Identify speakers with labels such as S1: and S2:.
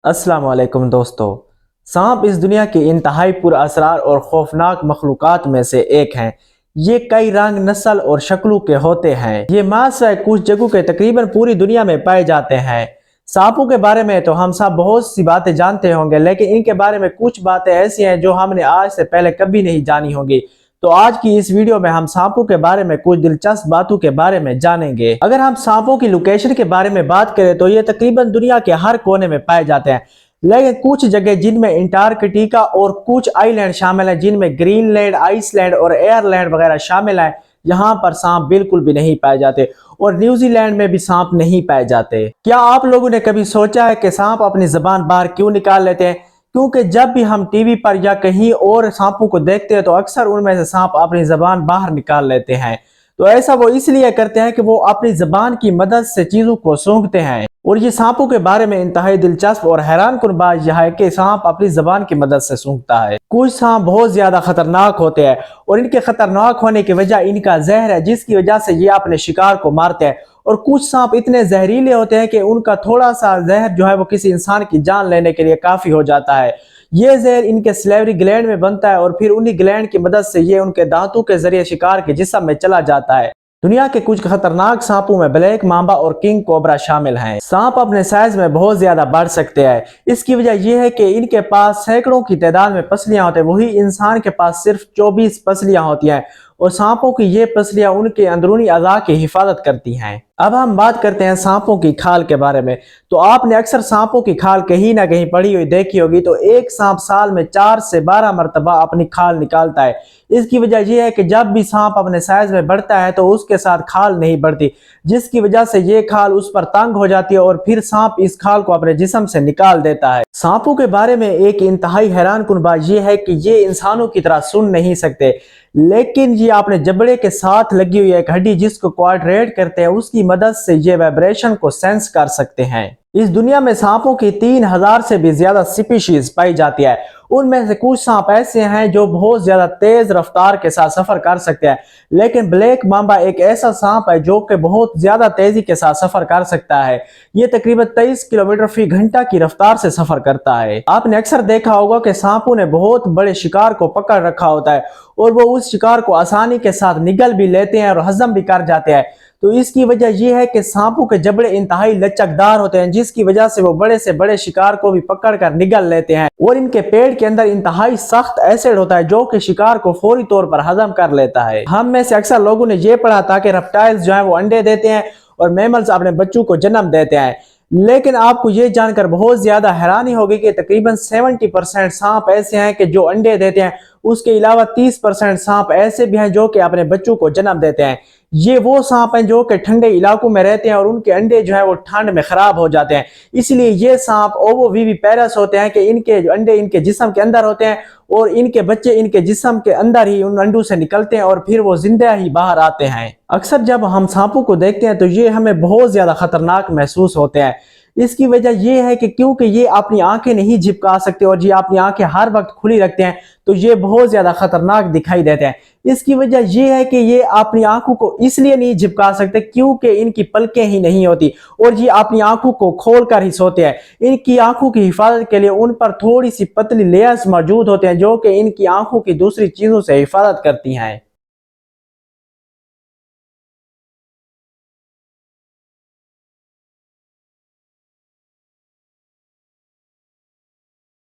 S1: अस्सलाम वालेकुम दोस्तों। सांप इस दुनिया के इंतहाई पुरअसरार और खौफनाक मखलूक़ात में से एक हैं। ये कई रंग, नस्ल और शक्लों के होते हैं। ये मात्र कुछ जगहों के तकरीबन पूरी दुनिया में पाए जाते हैं। सांपों के बारे में तो हम सब बहुत सी बातें जानते होंगे, लेकिन इनके बारे में कुछ बातें ऐसी हैं जो हमने आज से पहले कभी नहीं जानी होंगी। तो आज की इस वीडियो में हम सांपों के बारे में कुछ दिलचस्प बातों के बारे में जानेंगे। अगर हम सांपों की लोकेशन के बारे में बात करें तो ये तकरीबन दुनिया के हर कोने में पाए जाते हैं, लेकिन कुछ जगह जिनमें अंटार्कटिका और कुछ आइलैंड शामिल हैं, जिनमें ग्रीनलैंड, आइसलैंड और एयरलैंड वगैरह शामिल हैं, यहाँ पर सांप बिल्कुल भी नहीं पाए जाते। और न्यूजीलैंड में भी सांप नहीं पाए जाते। क्या आप लोगों ने कभी सोचा है कि सांप अपनी जबान बाहर क्यों निकाल लेते हैं? क्योंकि जब भी हम टीवी पर या कहीं और सांपों को देखते हैं तो अक्सर उनमें से सांप अपनी जबान बाहर निकाल लेते हैं। तो ऐसा वो इसलिए करते हैं कि वो अपनी जबान की मदद से चीजों को सूंघते हैं। और ये सांपों के बारे में इंतहाई दिलचस्प और हैरान कुन बात यह है कि सांप अपनी जबान की मदद से सूंघता है। कुछ सांप बहुत ज्यादा खतरनाक होते हैं और इनके खतरनाक होने की वजह इनका जहर है, जिसकी वजह से ये अपने शिकार को मारते हैं। और कुछ सांप इतने जहरीले होते हैं कि उनका थोड़ा सा जहर जो है वो किसी इंसान की जान लेने के लिए काफी हो जाता है। ये जहर इनके सलेवरी ग्लैंड में बनता है और फिर उन्हीं ग्लैंड की मदद से ये उनके दांतों के जरिए शिकार के जिस्म में चला जाता है। दुनिया के कुछ खतरनाक सांपों में ब्लैक मांबा और किंग कोबरा शामिल हैं। सांप अपने साइज में बहुत ज्यादा बढ़ सकते हैं। इसकी वजह यह है कि इनके पास सैकड़ों की तादाद में पसलियां होती हैं, वही इंसान के पास सिर्फ 24 पसलियां होती हैं। और सांपों की ये पसलियां उनके अंदरूनी अज़ा की हिफाजत करती हैं। अब हम बात करते हैं सांपों की खाल के बारे में। तो आपने अक्सर सांपों की खाल कहीं ना कहीं पड़ी हुई देखी होगी। तो एक सांप साल में 4 से 12 मरतबा अपनी खाल निकालता है। इसकी वजह यह है कि जब भी सांप अपने साइज में बढ़ता है तो उसके साथ खाल नहीं बढ़ती, जिसकी वजह से ये खाल उस पर तंग हो जाती है और फिर सांप इस खाल को अपने जिस्म से निकाल देता है। सांपों के बारे में एक इंतहाई हैरान कुन बात यह है कि ये इंसानों की तरह सुन नहीं सकते, लेकिन ये अपने जबड़े के साथ लगी हुई एक हड्डी जिसको क्वाड्रेट कहते हैं, उसकी मदद से ये वाइब्रेशन को सेंस कर सकते हैं। इस दुनिया में सांपों की 3000 से भी ज्यादा स्पीशीज पाई जाती है। उनमें से कुछ सांप ऐसे हैं जो बहुत ज्यादा तेज रफ्तार के साथ सफर कर सकते हैं, लेकिन ब्लैक मांबा एक ऐसा सांप है जो कि बहुत ज्यादा तेजी के साथ सफर कर सकता है। ये तकरीबन 23 किलोमीटर फी घंटा की रफ्तार से सफर करता है। आपने अक्सर देखा होगा कि सांपों ने बहुत बड़े शिकार को पकड़ रखा होता है और वो उस शिकार को आसानी के साथ निगल भी लेते हैं और हजम भी कर जाते हैं। तो इसकी वजह यह है कि सांपों के जबड़े इंतहाई लचकदार होते हैं, जिसकी वजह से वो बड़े से बड़े शिकार को भी पकड़ कर निगल लेते हैं। और इनके पेट के अंदर इंतहाई सख्त एसिड होता है जो कि शिकार को फौरी तौर पर हजम कर लेता है। हम में से अक्सर लोगों ने यह पढ़ा था कि रेप्टाइल्स जो है वो अंडे देते हैं और मैमल्स अपने बच्चों को जन्म देते हैं, लेकिन आपको ये जानकर बहुत ज्यादा हैरानी होगी कि तकरीबन 70% सांप ऐसे हैं कि जो अंडे देते हैं। उसके अलावा 30% सांप ऐसे भी हैं जो कि अपने बच्चों को जन्म देते हैं। ये वो सांप हैं जो कि ठंडे इलाकों में रहते हैं और उनके अंडे जो है वो ठंड में खराब हो जाते हैं। इसलिए ये सांप ओवोविविपेरस होते हैं कि इनके अंडे इनके जिस्म के अंदर होते हैं और इनके बच्चे इनके जिस्म के अंदर ही उन अंडों से निकलते हैं और फिर वो जिंदा ही बाहर आते हैं। अक्सर जब हम सांपों को देखते हैं तो ये हमें बहुत ज्यादा खतरनाक महसूस होते हैं। इसकी वजह यह है कि क्योंकि ये अपनी आंखें नहीं झिपका सकते और ये अपनी आंखें हर वक्त खुली रखते हैं, तो ये बहुत ज्यादा खतरनाक दिखाई देते हैं। इसकी वजह यह है कि ये अपनी आंखों को इसलिए नहीं झिपका सकते क्योंकि इनकी पलकें ही नहीं होती और ये अपनी आंखों को खोल कर ही सोते हैं। इनकी आंखों की हिफाजत के लिए उन पर थोड़ी सी पतली लेयर्स मौजूद होते हैं जो कि इनकी आंखों की दूसरी चीजों से हिफाजत करती हैं।